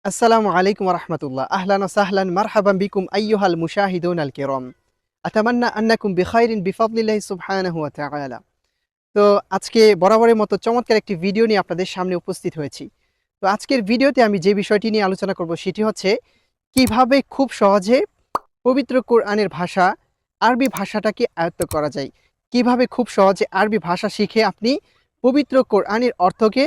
আসসালামু আলাইকুম রহমতুল্লাহ আহলান ও সাহলান মারহাবান বিকুম আইয়ুহাল মুশাহিদুন আল কিরাম আতামান্না আন্নাকুম বিখাইরিন বিফাদলিল্লাহি সুবহানাহু ওয়া তাআলা। তো আজকে বরাবরের মতো চমৎকার একটি ভিডিও নিয়ে আপনাদের সামনে উপস্থিত হয়েছি। তো আজকের ভিডিওতে আমি যে বিষয়টি নিয়ে আলোচনা করব সেটি হচ্ছে কিভাবে খুব সহজে পবিত্র কোরআনের ভাষা আরবি ভাষাটাকে আয়ত্ত করা যায়। কিভাবে খুব সহজে আরবি ভাষা শিখে আপনি পবিত্র কোরআনের অর্থকে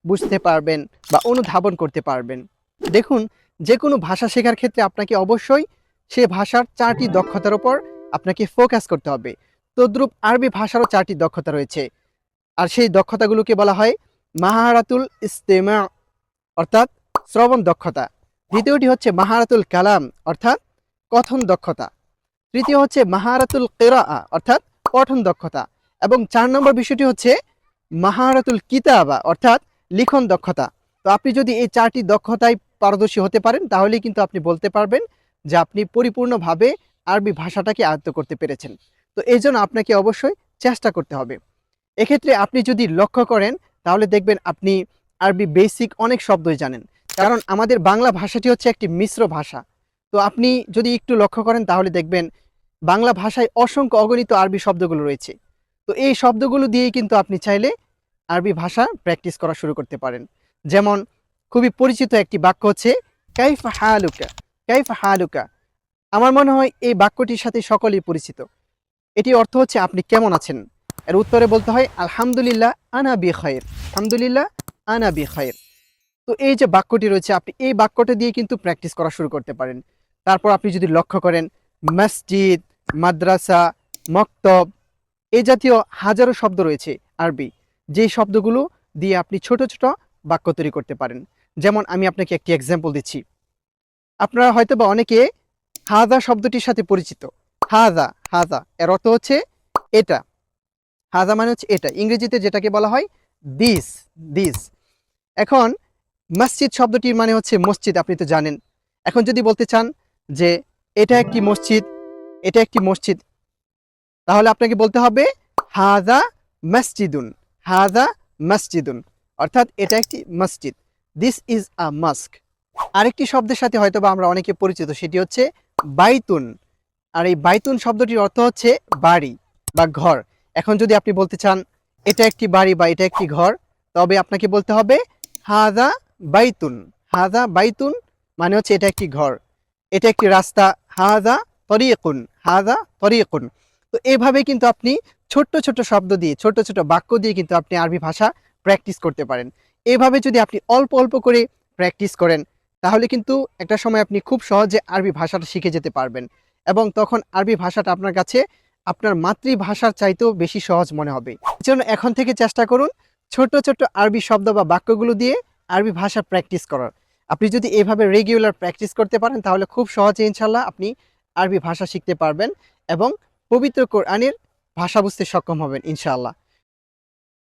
বুঝতে পারবেন বা অনুধাবন করতে পারবেন। দেখুন, যে কোনো ভাষা শেখার ক্ষেত্রে আপনাকে অবশ্যই সে ভাষার 4টি দক্ষতার উপর আপনাকে ফোকাস করতে হবে। তদ্রূপ আরবি ভাষারও 4টি দক্ষতা রয়েছে। আর সেই দক্ষতাগুলোকে বলা হয় মাহারাতুল ইস্তেমা অর্থাৎ শ্রবণ দক্ষতা। দ্বিতীয়টি হচ্ছে মাহারাতুল কালাম অর্থাৎ কথন দক্ষতা। তৃতীয় হচ্ছে মাহারাতুল কিরাআ অর্থাৎ পঠন দক্ষতা। এবং 4 নম্বর বিষয়টি হচ্ছে মাহারাতুল কিতাবা অর্থাৎ লিখন দক্ষতা। তো আপনি যদি এই 4টি দক্ষতায় পারদর্শী হতে পারেন তাহলেই কিন্তু আপনি বলতে পারবেন যে আপনি পরিপূর্ণভাবে আরবি ভাষাটাকে আয়ত্ত করতে পেরেছেন। তো এইজন্য আপনাকে অবশ্যই চেষ্টা করতে হবে। এক্ষেত্রে আপনি যদি লক্ষ্য করেন তাহলে দেখবেন আপনি আরবি বেসিক অনেক শব্দই জানেন। কারণ আমাদের বাংলা ভাষাটি হচ্ছে একটি মিশ্র ভাষা। তো আপনি যদি একটু লক্ষ্য করেন তাহলে দেখবেন বাংলা ভাষায় অসংখ্য অগণিত আরবি শব্দগুলো রয়েছে। তো এই শব্দগুলো দিয়েই কিন্তু আপনি চাইলে আরবি ভাষা প্র্যাকটিস করা শুরু করতে পারেন। যেমন খুবই পরিচিত একটি বাক্য হচ্ছে কাইফা হালুকা। কাইফা হালুকা আমার মনে হয় এই বাক্যটির সাথে সকলেই পরিচিত। এটির অর্থ হচ্ছে আপনি কেমন আছেন। এর উত্তরে বলতে হয় আলহামদুলিল্লাহ আনা বি খায়ের। আলহামদুলিল্লাহ আনা বি খায়ের। তো এই যে বাক্যটি রয়েছে আপনি এই বাক্যটা দিয়ে কিন্তু প্র্যাকটিস করা শুরু করতে পারেন। তারপর আপনি যদি লক্ষ্য করেন মসজিদ, মাদ্রাসা, মক্তব এই জাতীয় হাজারো শব্দ রয়েছে আরবি, যেই শব্দগুলো দিয়ে আপনি ছোট ছোট বাক্য তৈরি করতে পারেন। যেমন আমি আপনাকে একটি এক্সাম্পল দিচ্ছি। আপনারা হয়তো বা অনেকে হাদা শব্দটির সাথে পরিচিত। হাদা হাদা এর অর্থ হচ্ছে এটা। হাদা মানে হচ্ছে এটা, ইংরেজিতে যেটাকে বলা হয় দিস। দিস এখন মসজিদ শব্দটির মানে হচ্ছে মসজিদ, আপনি তো জানেন। এখন যদি বলতে চান যে এটা একটি মসজিদ, এটা একটি মসজিদ, তাহলে আপনাকে বলতে হবে হাদা মসজিদুন। হাদা মসজিদুন অর্থাৎ এটা একটি মসজিদ। This is a mosque. আরেকটি শব্দের সাথে হয়তো বা আমরা অনেকে পরিচিত, সেটি হচ্ছে বাইতুন। আর এই বাইতুন শব্দটির অর্থ হচ্ছে বাড়ি বা ঘর। এখন যদি আপনি বলতে চান এটা একটি বাড়ি বা এটা একটি ঘর, তবে আপনাকে বলতে হবে হাদা বাইতুন। হাদা বাইতুন মানে হচ্ছে এটা একটি ঘর, এটা একটি রাস্তা। হাদা তরিকুন। হাদা তরিকুন। তো এইভাবে কিন্তু আপনি ছোট্ট ছোট্ট শব্দ দিয়ে ছোট ছোট বাক্য দিয়ে কিন্তু আপনি আরবি ভাষা প্র্যাকটিস করতে পারেন। এভাবে যদি আপনি অল্প অল্প করে প্র্যাকটিস করেন তাহলে কিন্তু একটা সময় আপনি খুব সহজে আরবি ভাষাটা শিখে যেতে পারবেন। এবং তখন আরবি ভাষাটা আপনার কাছে আপনার মাতৃভাষার চাইতেও বেশি সহজ মনে হবে। এজন্য এখন থেকে চেষ্টা করুন ছোট ছোট আরবি শব্দ বা বাক্যগুলো দিয়ে আরবি ভাষা প্র্যাকটিস করার। আপনি যদি এভাবে রেগুলার প্র্যাকটিস করতে পারেন তাহলে খুব সহজে ইনশাল্লাহ আপনি আরবি ভাষা শিখতে পারবেন এবং পবিত্র কোরআনের ভাষা বুঝতে সক্ষম হবেন ইনশাআল্লাহ।